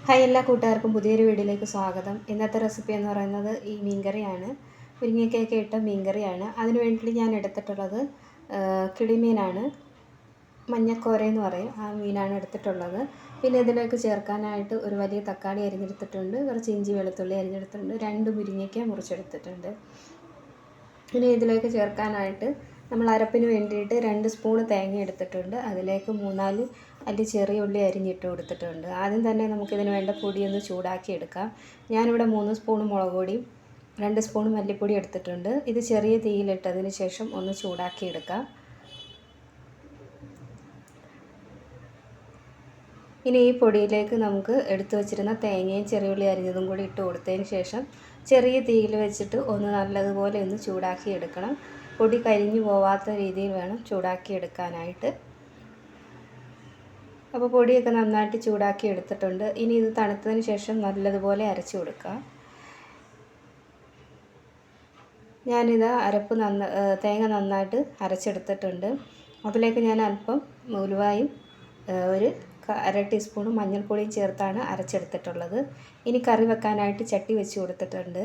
Hi, എല്ലാ കൂട്ടുകാർക്കും പുതിയൊരു വീഡിയോയിലേക്ക് സ്വാഗതം. ഇന്നത്തെ റെസിപ്പി എന്ന് പറയുന്നത് ഈ മീൻകറിയാണ്. മുരിങ്ങയ്ക്കയൊക്കെ ഇട്ട മീൻകറിയാണ്. അതിന് വേണ്ടിയിട്ട് ഞാൻ എടുത്തിട്ടുള്ളത് കിളിമീനാണ്. മഞ്ഞക്കോര എന്ന് പറയും, ആ മീനാണ് എടുത്തിട്ടുള്ളത്. പിന്നെ ഇതിലേക്ക് ചേർക്കാനായിട്ട് ഒരു വലിയ തക്കാളി അരിഞ്ഞെടുത്തിട്ടുണ്ട്, കുറച്ച് ഇഞ്ചി വെളുത്തുള്ളി അരിഞ്ഞെടുത്തിട്ടുണ്ട്, 2 മുരിങ്ങയ്ക്ക മുറിച്ചെടുത്തിട്ടുണ്ട്. ഇനി ഇതിലേക്ക് ചേർക്കാനായിട്ട് നമ്മൾ അരപ്പിന് വേണ്ടിയിട്ട് 2 സ്പൂൺ തേങ്ങ എടുത്തിട്ടുണ്ട്. അതിലേക്ക് 3-4 അല്ലി ചെറിയ ഉള്ളി അരിഞ്ഞിട്ട് കൊടുത്തിട്ടുണ്ട്. ആദ്യം തന്നെ നമുക്കിതിന് വേണ്ട പൊടിയൊന്ന് ചൂടാക്കി എടുക്കാം. ഞാനിവിടെ 3 സ്പൂൺ മുളക് പൊടിയും 2 സ്പൂൺ മല്ലിപ്പൊടി എടുത്തിട്ടുണ്ട്. ഇത് ചെറിയ തീയിലിട്ടതിന് ശേഷം ഒന്ന് ചൂടാക്കി എടുക്കാം. ഇനി ഈ പൊടിയിലേക്ക് നമുക്ക് എടുത്തു വച്ചിരുന്ന തേങ്ങയും ചെറിയ ഉള്ളി അരിഞ്ഞതും കൂടി ഇട്ട് കൊടുത്തതിന് ശേഷം ചെറിയ തീയിൽ വെച്ചിട്ട് ഒന്ന് നല്ലതുപോലെ ഒന്ന് ചൂടാക്കി എടുക്കണം. പൊടി കരിഞ്ഞു പോവാത്ത രീതിയിൽ വേണം ചൂടാക്കി എടുക്കാനായിട്ട്. അപ്പോൾ പൊടിയൊക്കെ നന്നായിട്ട് ചൂടാക്കി എടുത്തിട്ടുണ്ട്. ഇനി ഇത് തണുത്തതിന് ശേഷം നല്ലതുപോലെ അരച്ചു കൊടുക്കുക. ഞാനിത് തേങ്ങ നന്നായിട്ട് അരച്ചെടുത്തിട്ടുണ്ട്. അതിലേക്ക് ഞാൻ അല്പം ഉലുവായും ഒരു 1/2 ടീസ്പൂൺ മഞ്ഞൾപ്പൊടിയും ചേർത്താണ് അരച്ചെടുത്തിട്ടുള്ളത്. ഇനി കറി വെക്കാനായിട്ട് ചട്ടി വെച്ച് കൊടുത്തിട്ടുണ്ട്.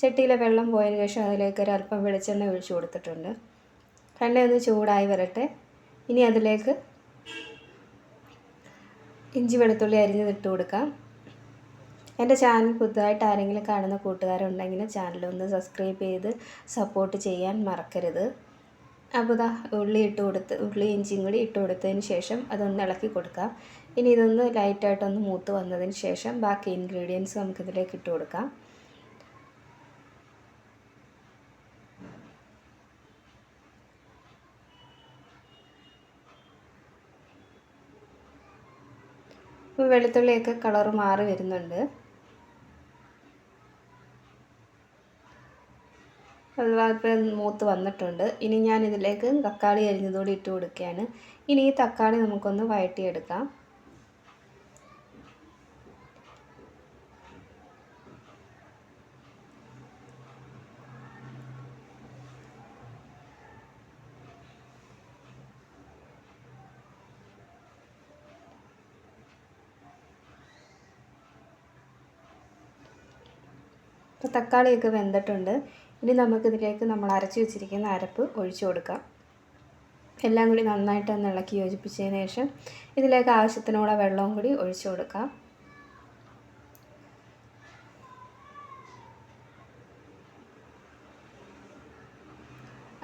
ചട്ടിയിലെ വെള്ളം പോയതിന് ശേഷം അതിലേക്ക് ഒരല്പം വെളിച്ചെണ്ണ ഒഴിച്ച് കൊടുത്തിട്ടുണ്ട്. എണ്ണ ഒന്ന് ചൂടായി വരട്ടെ. ഇനി അതിലേക്ക് ഇഞ്ചി വെളുത്തുള്ളി അരിഞ്ഞിട്ട് കൊടുക്കാം. എൻ്റെ ചാനൽ പുതുതായിട്ട് ആരെങ്കിലും കാണുന്ന കൂട്ടുകാരുണ്ടെങ്കിൽ ചാനലൊന്ന് സബ്സ്ക്രൈബ് ചെയ്ത് സപ്പോർട്ട് ചെയ്യാൻ മറക്കരുത്. അപ്പോൾ ഉള്ളി ഇഞ്ചിയും കൂടി ഇട്ട് കൊടുത്തതിന് ശേഷം അതൊന്ന് ഇളക്കി കൊടുക്കാം. ഇനി ഇതൊന്ന് ലൈറ്റായിട്ടൊന്ന് മൂത്ത് വന്നതിന് ശേഷം ബാക്കി ഇൻഗ്രീഡിയൻസ് നമുക്കിതിലേക്ക് ഇട്ട് കൊടുക്കാം. ഇപ്പോൾ വെളുത്തുള്ളിയൊക്കെ കളർ മാറി വരുന്നുണ്ട്. അതിപ്പം മൂത്ത് വന്നിട്ടുണ്ട്. ഇനി ഞാൻ ഇതിലേക്ക് തക്കാളി അരിഞ്ഞതോടെ ഇട്ട് കൊടുക്കുകയാണ്. ഇനി ഈ തക്കാളി നമുക്കൊന്ന് വഴറ്റിയെടുക്കാം. ഇപ്പോൾ തക്കാളിയൊക്കെ വെന്തിട്ടുണ്ട്. ഇനി നമുക്കിതിലേക്ക് നമ്മൾ അരച്ച് വെച്ചിരിക്കുന്ന അരപ്പ് ഒഴിച്ചു കൊടുക്കാം. എല്ലാം കൂടി നന്നായിട്ട് ഒന്ന് ഇളക്കി യോജിപ്പിച്ചതിന് ശേഷം ഇതിലേക്ക് ആവശ്യത്തിനുള്ള വെള്ളവും കൂടി ഒഴിച്ചു കൊടുക്കാം.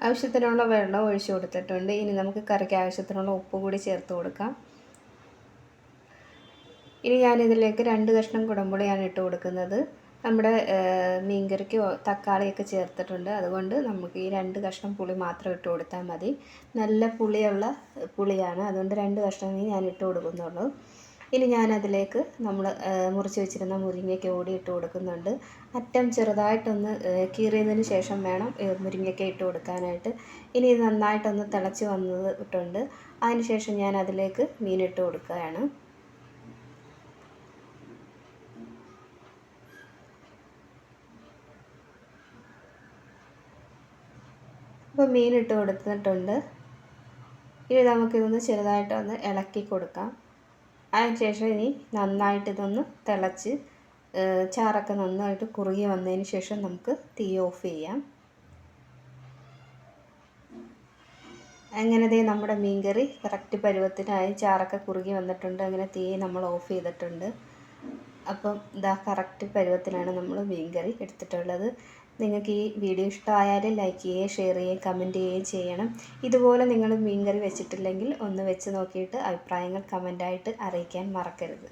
ആവശ്യത്തിനുള്ള വെള്ളം ഒഴിച്ചു കൊടുത്തിട്ടുണ്ട്. ഇനി നമുക്ക് കറിക്ക് ആവശ്യത്തിനുള്ള ഉപ്പ് കൂടി ചേർത്ത് കൊടുക്കാം. ഇനി ഞാനിതിലേക്ക് 2 കഷ്ണം കുടംപുളിയാണ് ഇട്ട് കൊടുക്കുന്നത്. നമ്മുടെ മീൻകറിക്ക് തക്കാളിയൊക്കെ ചേർത്തിട്ടുണ്ട്. അതുകൊണ്ട് നമുക്ക് ഈ 2 കഷ്ണം പുളി മാത്രം ഇട്ട് കൊടുത്താൽ മതി. നല്ല പുളിയാണ്, അതുകൊണ്ട് 2 കഷ്ണമേ ഞാൻ ഇട്ട് കൊടുക്കുന്നുള്ളൂ. ഇനി ഞാനതിലേക്ക് നമ്മൾ മുറിച്ച് വെച്ചിരുന്ന മുരിങ്ങയ്ക്ക കൂടി ഇട്ട് കൊടുക്കുന്നുണ്ട്. അറ്റം ചെറുതായിട്ടൊന്ന് കീറിയതിന് ശേഷം വേണം മുരിങ്ങയ്ക്ക ഇട്ട് കൊടുക്കാനായിട്ട്. ഇനി ഇത് നന്നായിട്ടൊന്ന് തിളച്ച് വന്നിട്ടുണ്ട്. അതിന് ശേഷം ഞാൻ അതിലേക്ക് മീനിട്ട് കൊടുക്കുകയാണ്. അപ്പോൾ മീനിട്ട് കൊടുത്തിട്ടുണ്ട്. ഇനി നമുക്കിതൊന്ന് ചെറുതായിട്ടൊന്ന് ഇളക്കി കൊടുക്കാം. അതിനുശേഷം ഇനി നന്നായിട്ട് ഇതൊന്ന് തിളച്ച് ചാറൊക്കെ നന്നായിട്ട് കുറുകി വന്നതിന് ശേഷം നമുക്ക് തീ ഓഫ് ചെയ്യാം. അങ്ങനെ നമ്മുടെ മീൻകറി കറക്റ്റ് പരുവത്തിനായി ചാറൊക്കെ കുറുകി വന്നിട്ടുണ്ട്. അങ്ങനെ തീ നമ്മൾ ഓഫ് ചെയ്തിട്ടുണ്ട്. അപ്പം കറക്റ്റ് പരുവത്തിനാണ് നമ്മൾ മീൻകറി എടുത്തിട്ടുള്ളത്. നിങ്ങൾക്ക് ഈ വീഡിയോ ഇഷ്ടമായാൽ ലൈക്ക് ചെയ്യുകയും ഷെയർ ചെയ്യുകയും കമൻറ്റ് ചെയ്യുകയും ചെയ്യണം. ഇതുപോലെ നിങ്ങൾ മീൻകറി വെച്ചിട്ടില്ലെങ്കിൽ ഒന്ന് വെച്ച് നോക്കിയിട്ട് അഭിപ്രായങ്ങൾ കമൻറ്റായിട്ട് അറിയിക്കാൻ മറക്കരുത്.